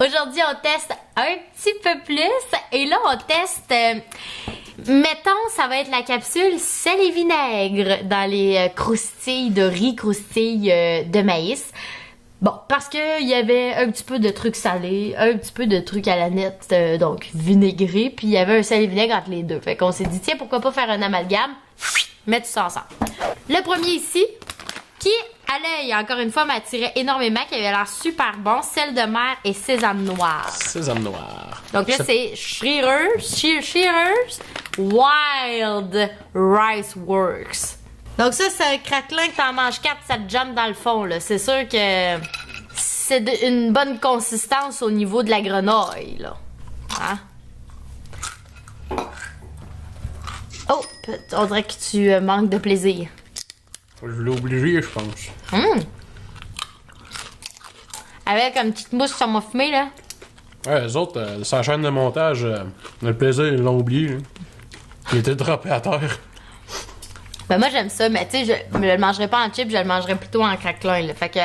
Aujourd'hui, on teste un petit peu plus. Et là, on teste... mettons, ça va être la capsule sel et vinaigre dans les croustilles de riz, croustilles de maïs. Bon, parce que il y avait un petit peu de trucs salés, un petit peu de trucs à la nette, donc vinaigré, puis il y avait un sel et vinaigre entre les deux. Fait qu'on s'est dit, tiens, pourquoi pas faire un amalgame? Mettre tout ça ensemble. Le premier ici, qui, à l'œil, encore une fois, m'attirait énormément, qui avait l'air super bon, sel de mer et sésame noir. Sésame noir. Donc là, c'est Shearer's Wild Rice Works. Donc ça, c'est un craquelin que t'en manges 4, ça te jamme dans le fond, là. C'est sûr que c'est une bonne consistance au niveau de la grenouille, là. Hein? Oh, on dirait que tu manques de plaisir. Je l'ai obligé, je pense. Avec une petite mousse sur ma fumée, là. Ouais, les autres, sa chaîne de montage, le plaisir, ils l'ont oublié. Hein. Il était droppé à terre. Ben moi, j'aime ça, mais tu sais, je le mangerai pas en chips, je le mangerai plutôt en craquelin, là. Fait que...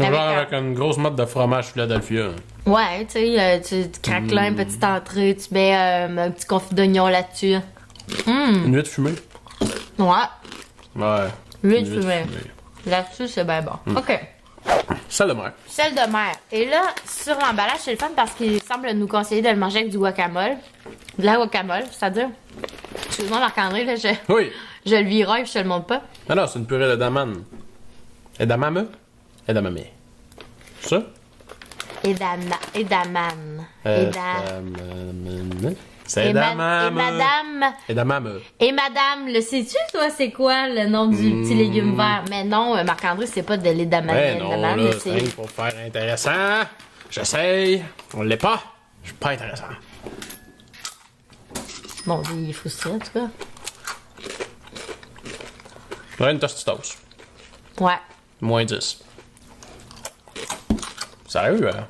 Avec une grosse motte de fromage Philadelphia. Hein. Ouais, tu sais, tu craquelin, petite entrée, tu mets un petit confit d'oignon là-dessus. Une huître fumée. Ouais. Ouais. Huile fumée. Là-dessus, c'est bien bon. OK. Sel de mer. Sel de mer. Et là, sur l'emballage, c'est le fun parce qu'il semble nous conseiller de le manger avec du guacamole. De la guacamole, c'est-à-dire... Excuse-moi, Marc-André, là, Oui. je le virerai et je te le montre pas. Ah non, c'est une purée d'edamame. Edamame? Edamame. C'est ça? Edamame. C'est Et edamame. madame... Edamame. Et madame, le sais-tu, toi, c'est quoi le nom du petit légume vert? Mais non, Marc-André, c'est pas de l'edamame. Ben non, là, rien pour faire intéressant. J'essaye. On l'est pas. Je suis pas intéressant. Bon, il est frustré, en tout cas. Là, une tostitos. Ouais. Moins 10. Sérieux, hein?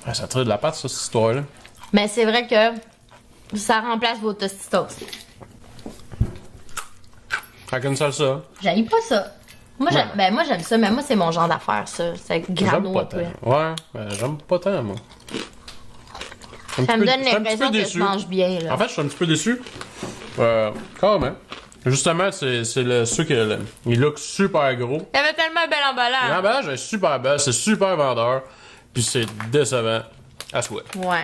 Ouais, ça tire de la pâte, ça, cette histoire-là. Mais c'est vrai que ça remplace vos tostitos. Avec une salsa. J'aime pas ça. Moi, Ouais. j'aime ça, mais moi, c'est mon genre d'affaire, ça. C'est J'aime grano pas un peu. tant. Ouais, ben, j'aime pas tant, moi. Ça me donne l'impression que je mange bien, là. En fait, je suis un petit peu déçu. Carrément. Justement, c'est ceux qui il look super gros. Il y avait tellement un bel emballage. L'emballage est super belle, c'est super vendeur, puis c'est décevant à souhait. Ouais.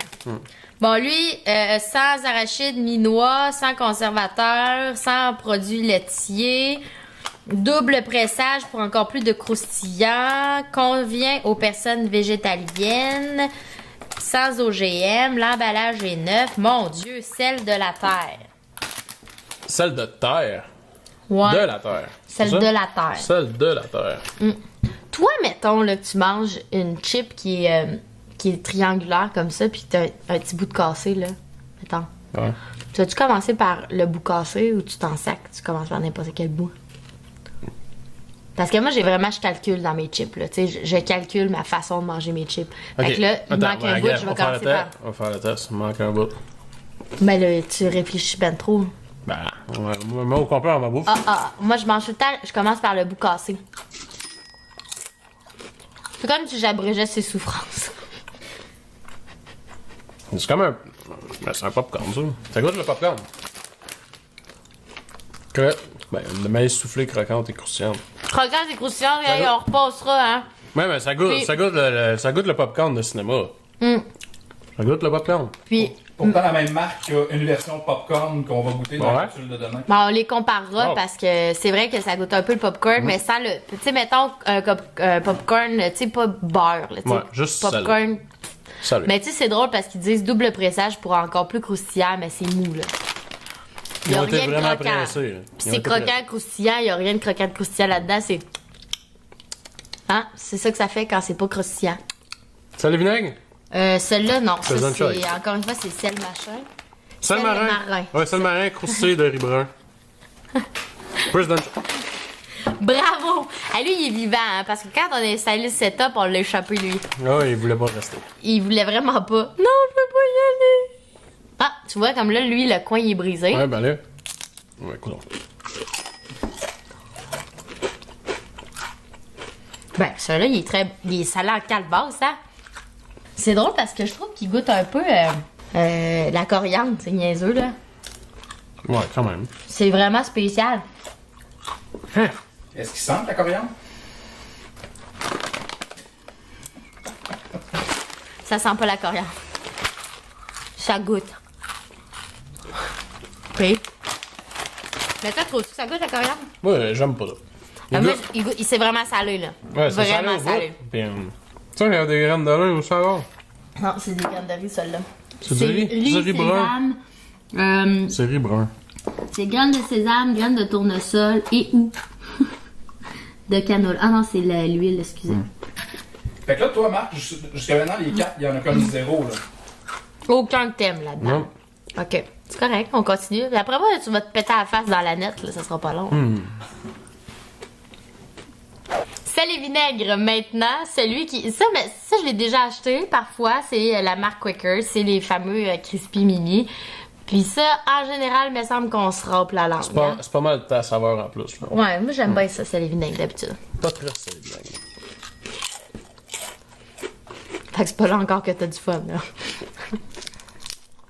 Bon, lui, sans arachides minois, sans conservateur, sans produits laitiers, double pressage pour encore plus de croustillant, convient aux personnes végétaliennes, sans OGM, l'emballage est neuf. Mon Dieu, sel de la terre. Celle de terre. Ouais. De la terre. Celle C'est ça? de la terre. Celle de la terre. Toi, mettons là, que tu manges une chip qui est triangulaire comme ça, puis t'as un petit bout de cassé, là. Mettons. Ouais. Tu vas-tu commencer par le bout cassé ou tu t'en sacs? Tu commences par n'importe quel bout? Parce que moi, je calcule dans mes chips, là. Tu sais, je calcule ma façon de manger mes chips. Fait que là, il manque un bout, je vais commencer par... On va faire le test, il manque un bout. Mais là, tu réfléchis ben trop. Ben, moi au complet, on va bouffer. Moi, je mange tout le temps, je commence par le bout cassé. C'est comme si j'abrégeais ses souffrances. C'est comme un... Ben, c'est un popcorn, ça. Ça goûte le popcorn. Ben, le maïs soufflé, croquante et croustillante. Croquant et croustillant, et on repassera, hein. Ouais, mais ça goûte, Puis- ça goûte le popcorn de cinéma. Ça goûte le popcorn. Puis, Pourtant, la même marque a une version popcorn qu'on va goûter dans Ouais. la capsule de demain. bon, on les comparera Oh. parce que c'est vrai que ça goûte un peu le popcorn, mais sans le. Tu sais, mettons un popcorn, tu sais, pas beurre, là, tu sais. Ouais, juste popcorn. Salut. Mais tu sais, c'est drôle parce qu'ils disent double pressage pour encore plus croustillant, mais c'est mou, là. Il y Ils a ont été rien de vraiment croquant. pressés, là. Puis Ils ont c'est été croquant, croustillant, il y a rien de croquant, de croustillant là-dedans, c'est. Hein? C'est ça que ça fait quand c'est pas croustillant. Sel et vinaigre? Celle-là, non. Ça, Faisons le choix. c'est, encore une fois, c'est sel machin. Sel marin. Ouais, sel marin croustillé de riz brun. President. Bravo! Ah, lui, il est vivant, hein, parce que quand on a installé le setup, on l'a échappé, lui. Ah, il voulait pas rester. Il voulait vraiment pas. Non, je peux pas y aller. Ah, tu vois, comme là, lui, le coin, il est brisé. Ouais, ben là. Ouais, écoute. Ben, celui-là, il est salé en calebasse, hein? C'est drôle parce que je trouve qu'il goûte un peu la coriandre, c'est niaiseux là. Ouais, quand même. C'est vraiment spécial. Hein? Est-ce qu'il sent la coriandre? Ça sent pas la coriandre. Ça goûte. Oui. Mais toi, trouves-tu que ça goûte la coriandre? Ouais, j'aime pas ça. Ah, moi, c'est vraiment salé, là. Ouais, c'est vraiment salé. Puis, tu sais, il y a des graines de riz aussi alors. Non, c'est des graines de riz, celle-là. C'est du riz? C'est riz brun. sésame, C'est riz brun. c'est graines de sésame, graines de tournesol et ou de canola. Ah non, c'est l'huile, excusez. Fait que là, toi, Marc, jusqu'à maintenant, les 4, il y en a comme 0, là. Aucun thème là-dedans. Non. Ok, c'est correct, on continue. Puis après, moi, tu vas te péter la face dans la nette, là, ça sera pas long. Sel et vinaigre maintenant, celui qui... Ça, je l'ai déjà acheté parfois, c'est la marque Quaker, c'est les fameux Crispy Mini. Puis ça, en général, il me semble qu'on se râpe la langue. C'est pas mal de ta saveur en plus. Là. Ouais, moi j'aime bien ça, sel et vinaigre d'habitude. Pas très sel vinaigre. Fait que c'est pas là encore que t'as du fun, là.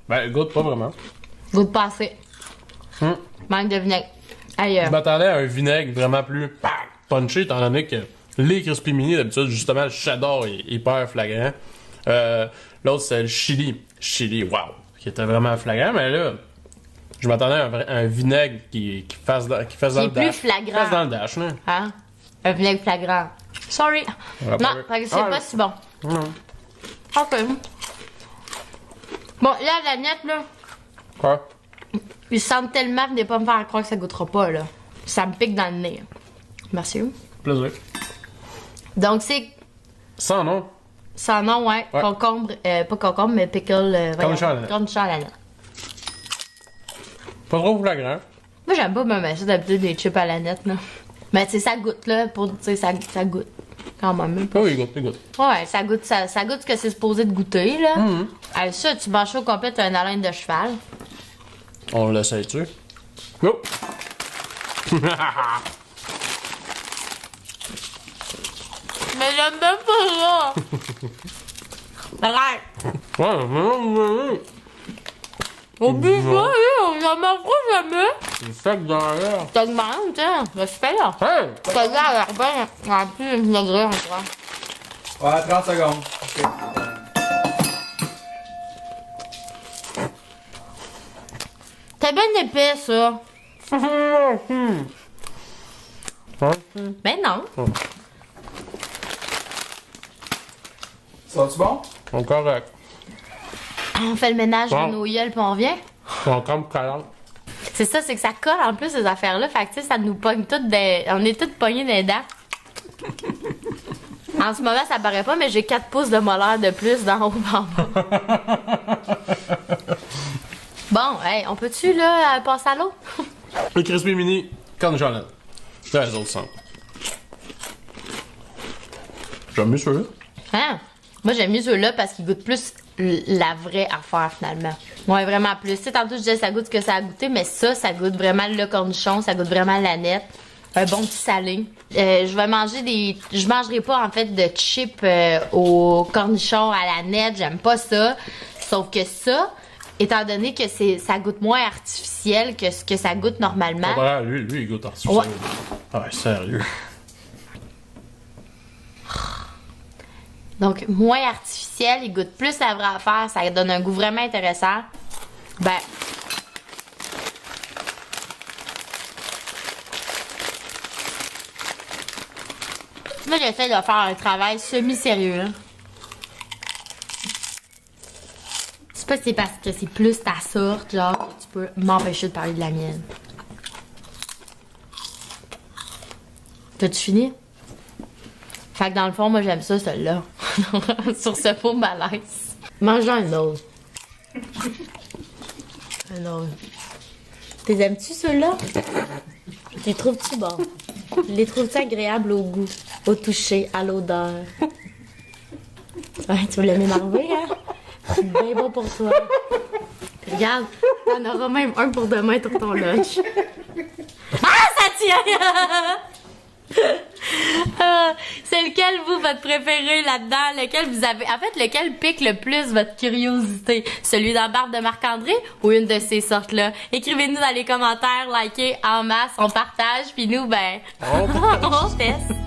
Ben, goûte pas vraiment. Goûte pas assez. Manque de vinaigre. Ailleurs. Je m'attendais à un vinaigre vraiment plus punché, étant donné que les Crispy Mini, d'habitude, justement, le cheddar est hyper flagrant. L'autre, c'est le chili. Chili, wow! Qui était vraiment flagrant, mais là, je m'attendais à un vinaigre qui fasse dans le dash. Plus flagrant. Qui fasse dans le dash, là. Hein? Un vinaigre flagrant. Sorry. Ouais, Non, fait que c'est pas si bon. Ok. Bon, là, la nette, là, Quoi? ils sentent tellement, venez pas me faire croire que ça goûtera pas, là. Ça me pique dans le nez. Merci. Plaisir. Donc, c'est Sans nom. sans nom, ouais. Ouais. Concombre, pas concombre, mais pickle. Cornichon à la nette. Cornichon à la nette. Pas trop flagrant. Moi, j'aime pas me mettre ça d'habitude des chips à la nette, là. Mais tu sais, ça goûte, là. Tu sais, ça goûte. Quand même. Ah oui, il goûte, il goûte. Ouais, ça goûte ce que c'est supposé de goûter, là. Avec ça, tu manges ça au complet, t'as une haleine de cheval. On l'essaye-tu? Oh! Mais j'aime même pas ça! Arrête! Ouais. Oublie ça, on en mange pas jamais! C'est sec dans l'air. T'augmentes, hein? Je fais là. Hey! T'as l'air bien. En plus, vinaigré, on croit. Ouais, 30 secondes. Ok. T'es bien épais, ça. Ben non. Ça va-tu bon? On correct. On fait le ménage Bon. de nos gueules puis on vient. On comme calme. C'est ça, c'est que ça colle en plus ces affaires-là. Fait que tu sais, ça nous pogne toutes des. On est toutes pognées des dents. En ce moment, ça paraît pas, mais j'ai 4 pouces de molaire de plus d'en haut en bas. Bon, hey, on peut-tu là passer à l'autre? Les Crispy Mini, cornichon à la nette. C'est les autres sens. J'aime mieux ceux-là. Hein? Moi, j'aime mieux ceux-là parce qu'ils goûtent plus la vraie affaire, finalement. Ouais, vraiment plus. Tu sais, tantôt, je disais ça goûte ce que ça a goûté, mais ça goûte vraiment le cornichon, ça goûte vraiment la nette. Un bon petit salé. Je vais manger des... Je mangerai pas, en fait, de chips au cornichon à la nette. J'aime pas ça. Sauf que ça, étant donné que ça goûte moins artificiel que ce que ça goûte normalement... Voilà, lui, il goûte artificiel. Ouais. Ah ouais, sérieux. Donc, moins artificiel, il goûte plus la vraie affaire, ça donne un goût vraiment intéressant. Ben... Là, j'essaie de faire un travail semi-sérieux. Hein. Je sais pas si c'est parce que c'est plus ta sorte, genre, que tu peux m'empêcher de parler de la mienne. T'as-tu fini? Fait que dans le fond, moi j'aime ça, celle-là. Sur ce faux malaise. Mange un autre. Un autre. T'es aimes-tu ceux-là? Les trouves-tu bons? Les trouves-tu agréables au goût, au toucher, à l'odeur? Ouais, tu veux l'aimer m'arriver, hein? C'est bien bon pour toi. Puis regarde, t'en auras même un pour demain pour ton lunch. Ah, ça tient! C'est C'est lequel, vous, votre préféré là-dedans? Lequel vous avez... En fait, lequel pique le plus votre curiosité? Celui dans la barbe de Marc-André ou une de ces sortes-là? Écrivez-nous dans les commentaires, likez en masse, on partage, puis nous, ben, on teste.